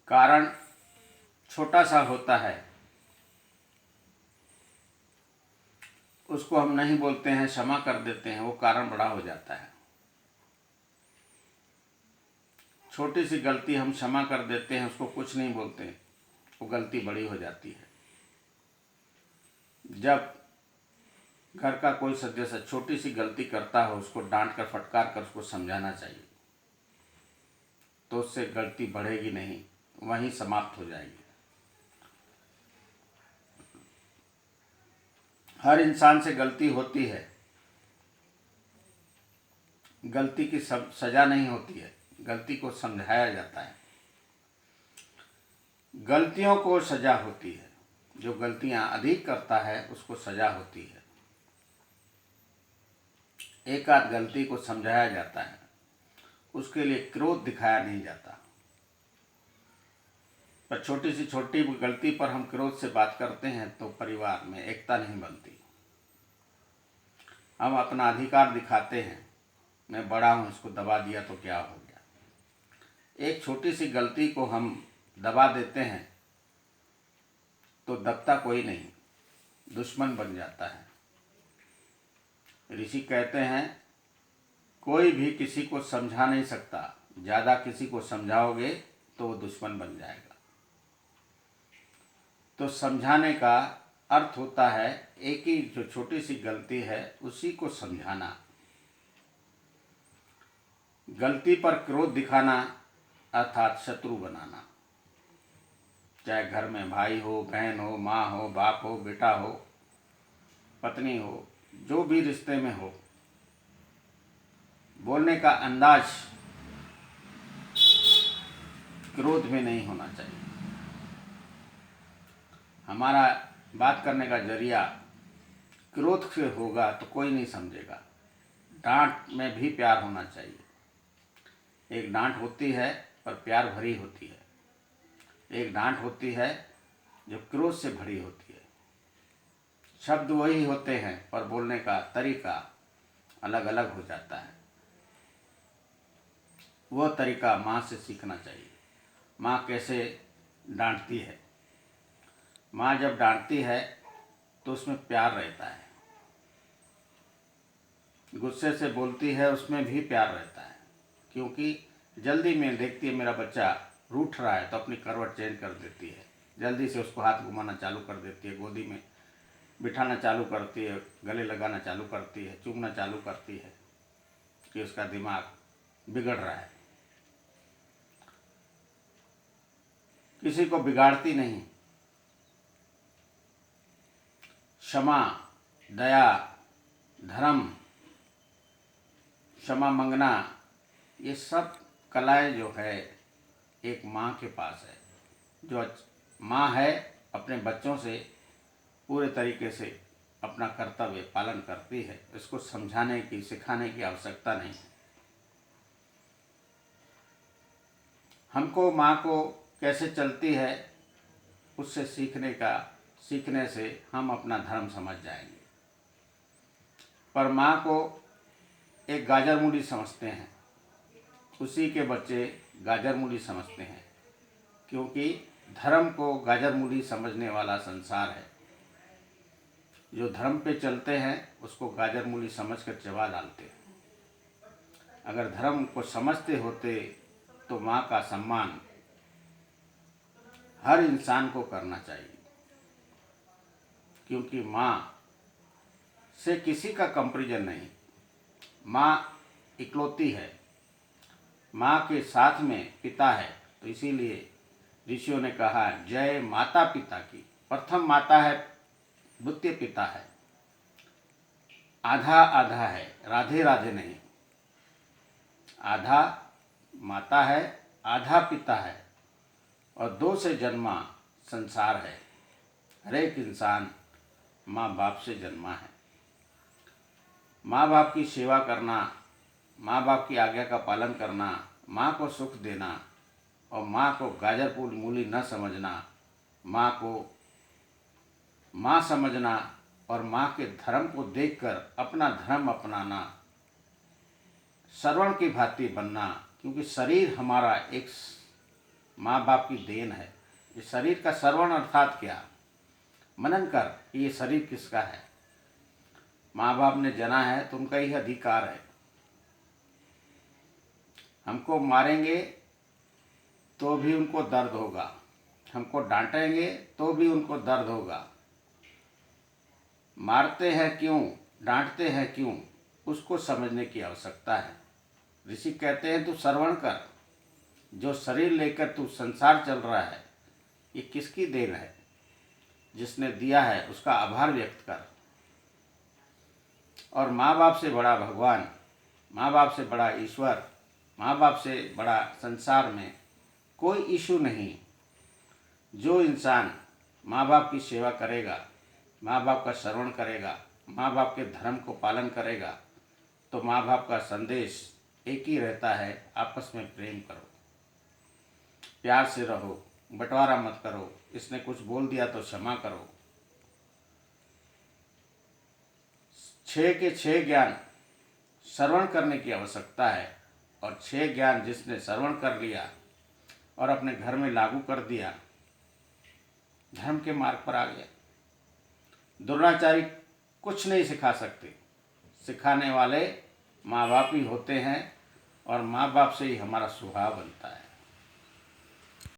कारण छोटा सा होता है, उसको हम नहीं बोलते हैं, क्षमा कर देते हैं, वो कारण बड़ा हो जाता है। छोटी सी गलती हम क्षमा कर देते हैं, उसको कुछ नहीं बोलते, वो गलती बड़ी हो जाती है। जब घर का कोई सदस्य छोटी सी गलती करता हो, उसको डांट कर फटकार कर उसको समझाना चाहिए, तो उससे गलती बढ़ेगी नहीं, वहीं समाप्त हो जाएगी। हर इंसान से गलती होती है, गलती की सजा नहीं होती है, गलती को समझाया जाता है। गलतियों को सजा होती है, जो गलतियां अधिक करता है उसको सजा होती है। एक आध गलती को समझाया जाता है, उसके लिए क्रोध दिखाया नहीं जाता। पर छोटी गलती पर हम क्रोध से बात करते हैं तो परिवार में एकता नहीं बनती। हम अपना अधिकार दिखाते हैं, मैं बड़ा हूँ, इसको दबा दिया तो क्या हो गया। एक छोटी सी गलती को हम दबा देते हैं तो दबता कोई नहीं, दुश्मन बन जाता है। ऋषि कहते हैं कोई भी किसी को समझा नहीं सकता, ज़्यादा किसी को समझाओगे तो वो दुश्मन बन जाएगा। तो समझाने का अर्थ होता है एक ही जो छोटी सी गलती है उसी को समझाना। गलती पर क्रोध दिखाना अर्थात शत्रु बनाना। चाहे घर में भाई हो, बहन हो, माँ हो, बाप हो, बेटा हो, पत्नी हो, जो भी रिश्ते में हो, बोलने का अंदाज क्रोध में नहीं होना चाहिए। हमारा बात करने का जरिया क्रोध से होगा तो कोई नहीं समझेगा। डांट में भी प्यार होना चाहिए। एक डांट होती है पर प्यार भरी होती है, एक डांट होती है जो क्रोध से भरी होती है। शब्द वही होते हैं पर बोलने का तरीका अलग अलग हो जाता है। वह तरीका माँ से सीखना चाहिए। माँ कैसे डांटती है, माँ जब डांटती है तो उसमें प्यार रहता है। गुस्से से बोलती है उसमें भी प्यार रहता है, क्योंकि जल्दी में देखती है मेरा बच्चा रूठ रहा है तो अपनी करवट चेंज कर देती है, जल्दी से उसको हाथ घुमाना चालू कर देती है, गोदी में बिठाना चालू करती है, गले लगाना चालू करती है, चूमना चालू करती है कि उसका दिमाग बिगड़ रहा है। किसी को बिगाड़ती नहीं। क्षमा, दया, धर्म, क्षमा मंगना, ये सब कलाएं जो है एक माँ के पास है। जो माँ है अपने बच्चों से पूरे तरीके से अपना कर्तव्य पालन करती है। इसको समझाने की, सिखाने की आवश्यकता नहीं। हमको माँ को कैसे चलती है उससे सीखने से हम अपना धर्म समझ जाएंगे। पर माँ को एक गाजर मूली समझते हैं, उसी के बच्चे गाजर मूली समझते हैं, क्योंकि धर्म को गाजर मूली समझने वाला संसार है। जो धर्म पे चलते हैं उसको गाजर मूली समझ कर चबा डालते हैं। अगर धर्म को समझते होते तो माँ का सम्मान हर इंसान को करना चाहिए, क्योंकि माँ से किसी का कंपैरिजन नहीं। माँ इकलौती है, माँ के साथ में पिता है, तो इसीलिए ऋषियों ने कहा जय माता पिता की। प्रथम माता है, द्वितीय पिता है, आधा आधा है, राधे राधे नहीं। आधा माता है, आधा पिता है, और दो से जन्मा संसार है। हर एक इंसान माँ बाप से जन्मा है। माँ बाप की सेवा करना, माँ बाप की आज्ञा का पालन करना, माँ को सुख देना और माँ को गाजर मूली न समझना, माँ को माँ समझना और माँ के धर्म को देखकर अपना धर्म अपनाना, श्रवण की भांति बनना, क्योंकि शरीर हमारा एक माँ बाप की देन है। इस शरीर का श्रवण अर्थात क्या, मनन कर कि ये शरीर किसका है। माँ बाप ने जना है तो उनका ही अधिकार है। हमको मारेंगे तो भी उनको दर्द होगा, हमको डांटेंगे तो भी उनको दर्द होगा। मारते हैं क्यों, डांटते हैं क्यों, उसको समझने की आवश्यकता है। ऋषि कहते हैं तू श्रवण कर, जो शरीर लेकर तू संसार चल रहा है ये किसकी देन है, जिसने दिया है उसका आभार व्यक्त कर। और माँ बाप से बड़ा भगवान, माँ बाप से बड़ा ईश्वर, माँ बाप से बड़ा संसार में कोई इशू नहीं। जो इंसान माँ बाप की सेवा करेगा, माँ बाप का श्रवण करेगा, माँ बाप के धर्म को पालन करेगा, तो माँ बाप का संदेश एक ही रहता है, आपस में प्रेम करो, प्यार से रहो, बंटवारा मत करो। इसने कुछ बोल दिया तो क्षमा करो। 6 के 6 ज्ञान श्रवण करने की आवश्यकता है, और 6 ज्ञान जिसने श्रवण कर लिया और अपने घर में लागू कर दिया, धर्म के मार्ग पर आ गया। द्रोणाचार्य कुछ नहीं सिखा सकते, सिखाने वाले माँ बाप ही होते हैं, और माँ बाप से ही हमारा स्वभाव बनता है।